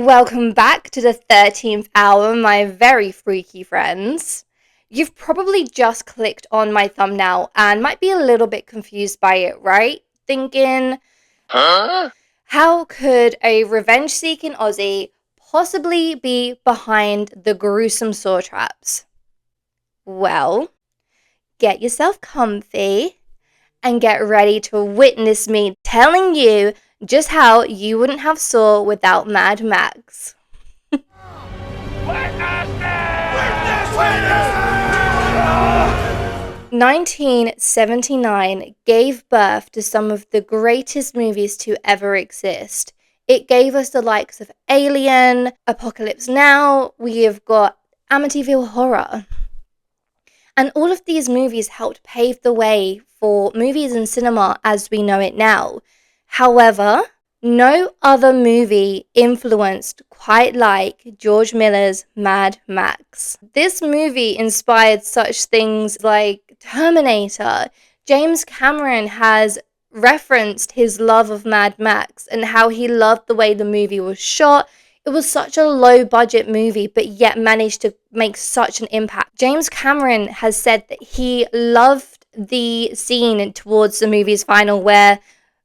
Welcome back to the 13th hour, my very freaky friends. You've probably just clicked on my thumbnail and might be a little bit confused by it, right? Thinking, how could a revenge-seeking Aussie possibly be behind the gruesome saw traps? Well, get yourself comfy and get ready to witness me telling you just how you wouldn't have Saw without Mad Max. 1979 gave birth to some of the greatest movies to ever exist. It gave us the likes of Alien, Apocalypse Now, we have got Amityville Horror. And all of these movies helped pave the way for movies and cinema as we know it now. However, no other movie influenced quite like George Miller's Mad Max. This movie inspired such things like Terminator. James Cameron has referenced his love of Mad Max and how he loved the way the movie was shot. It was such a low budget movie, but yet managed to make such an impact. James Cameron has said that he loved the scene towards the movie's final where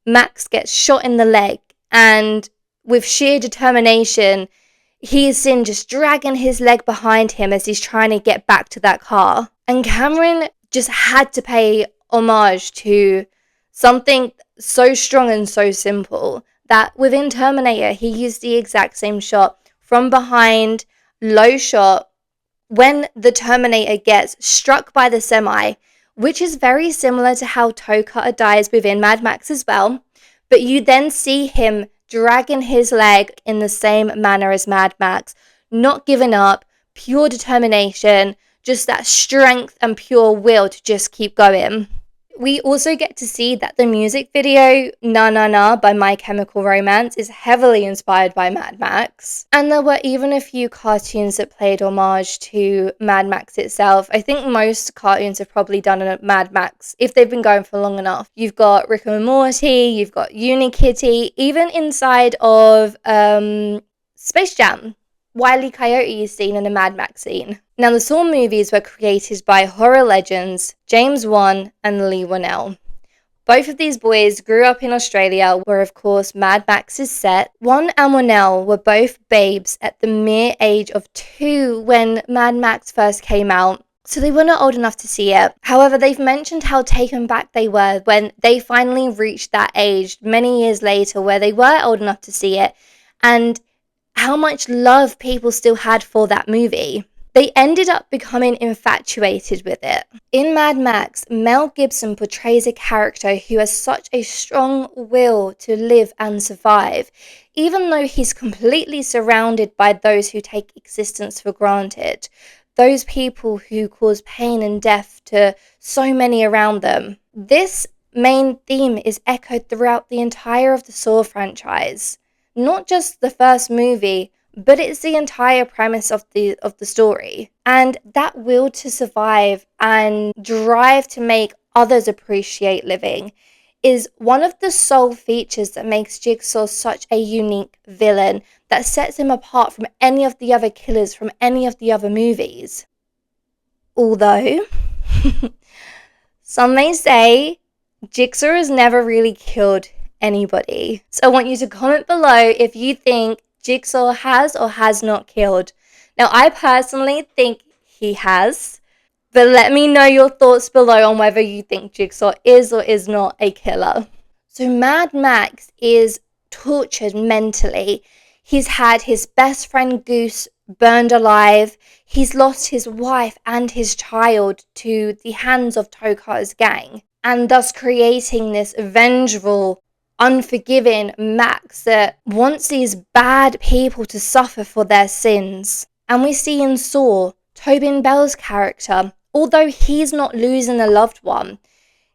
Max gets shot in the leg, and with sheer determination, he is seen just dragging his leg behind him as he's trying to get back to that car. And Cameron just had to pay homage to something so strong and so simple that within Terminator, he used the exact same shot from behind, low shot, when the Terminator gets struck by the semi, which is very similar to how Toe Cutter dies within Mad Max as well. But you then see him dragging his leg in the same manner as Mad Max, not giving up, pure determination, just that strength and pure will to just keep going. We also get to see that the music video, Na Na Na by My Chemical Romance, is heavily inspired by Mad Max. And there were even a few cartoons that played homage to Mad Max itself. I think most cartoons have probably done a Mad Max, if they've been going for long enough. You've got Rick and Morty, you've got Unikitty, even inside of Space Jam. Wile E. Coyote is seen in a Mad Max scene. Now, the Saw movies were created by horror legends James Wan and Leigh Whannell. Both of these boys grew up in Australia, where of course Mad Max is set. Wan and Whannell were both babes at the mere age of 2 when Mad Max first came out, so they were not old enough to see it. However, they've mentioned how taken back they were when they finally reached that age many years later where they were old enough to see it, and how much love people still had for that movie. They ended up becoming infatuated with it. In Mad Max, Mel Gibson portrays a character who has such a strong will to live and survive, even though he's completely surrounded by those who take existence for granted, those people who cause pain and death to so many around them. This main theme is echoed throughout the entire of the Saw franchise. Not just the first movie, but it's the entire premise of the story. And that will to survive and drive to make others appreciate living is one of the sole features that makes Jigsaw such a unique villain that sets him apart from any of the other killers from any of the other movies. Although, some may say Jigsaw has never really killed anybody. So I want you to comment below if you think Jigsaw has or has not killed. Now, I personally think he has, but let me know your thoughts below on whether you think Jigsaw is or is not a killer. So Mad Max is tortured mentally. He's had his best friend Goose burned alive. He's lost his wife and his child to the hands of Toe Cutter's gang, and thus creating this vengeful, unforgiving Max that wants these bad people to suffer for their sins. And we see in Saw, Tobin Bell's character, although he's not losing a loved one,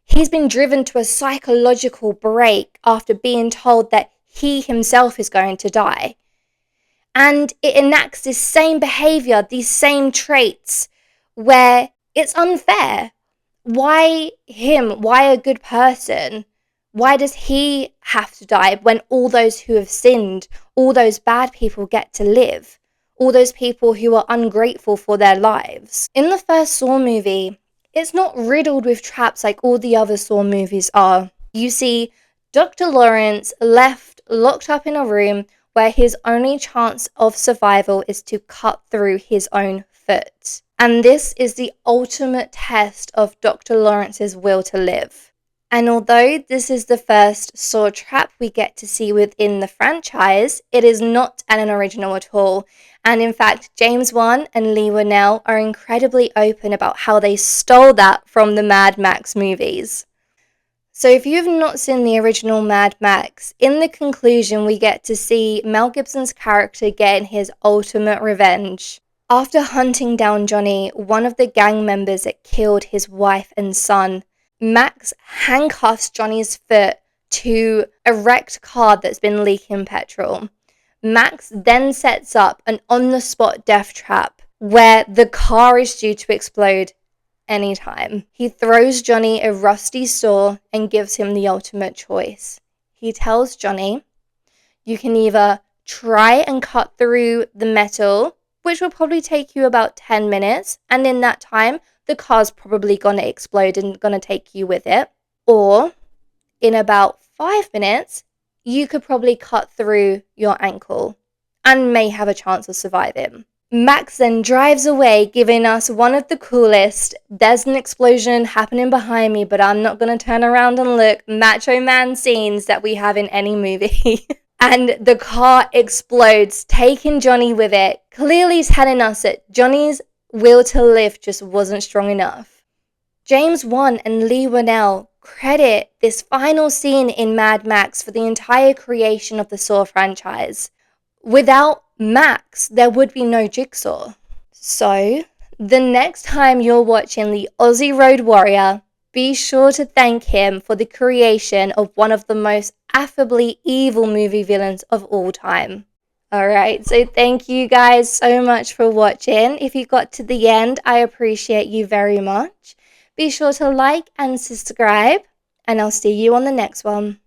he's been driven to a psychological break after being told that he himself is going to die. And it enacts this same behavior, these same traits, where it's unfair. Why him? Why a good person? Why does he have to die when all those who have sinned, all those bad people get to live? All those people who are ungrateful for their lives. In the first Saw movie, it's not riddled with traps like all the other Saw movies are. You see Dr. Lawrence left locked up in a room where his only chance of survival is to cut through his own foot. And this is the ultimate test of Dr. Lawrence's will to live. And although this is the first Saw trap we get to see within the franchise, it is not an original at all. And in fact, James Wan and Leigh Whannell are incredibly open about how they stole that from the Mad Max movies. So if you've not seen the original Mad Max, in the conclusion we get to see Mel Gibson's character getting his ultimate revenge. After hunting down Johnny, one of the gang members that killed his wife and son, Max handcuffs Johnny's foot to a wrecked car that's been leaking petrol. Max then sets up an on-the-spot death trap where the car is due to explode anytime. He throws Johnny a rusty saw and gives him the ultimate choice. He tells Johnny, you can either try and cut through the metal, which will probably take you about 10 minutes, and in that time, the car's probably going to explode and going to take you with it. Or, in about 5 minutes, you could probably cut through your ankle and may have a chance of surviving. Max then drives away, giving us one of the coolest, there's an explosion happening behind me, but I'm not going to turn around and look, Macho Man scenes that we have in any movie. And the car explodes, taking Johnny with it, clearly telling us that Johnny's will to live just wasn't strong enough. James Wan and Leigh Whannell credit this final scene in Mad Max for the entire creation of the Saw franchise. Without Max, there would be no Jigsaw. So, the next time you're watching the Aussie Road Warrior, be sure to thank him for the creation of one of the most affably evil movie villains of all time. Alright, so thank you guys so much for watching. If you got to the end, I appreciate you very much. Be sure to like and subscribe, and I'll see you on the next one.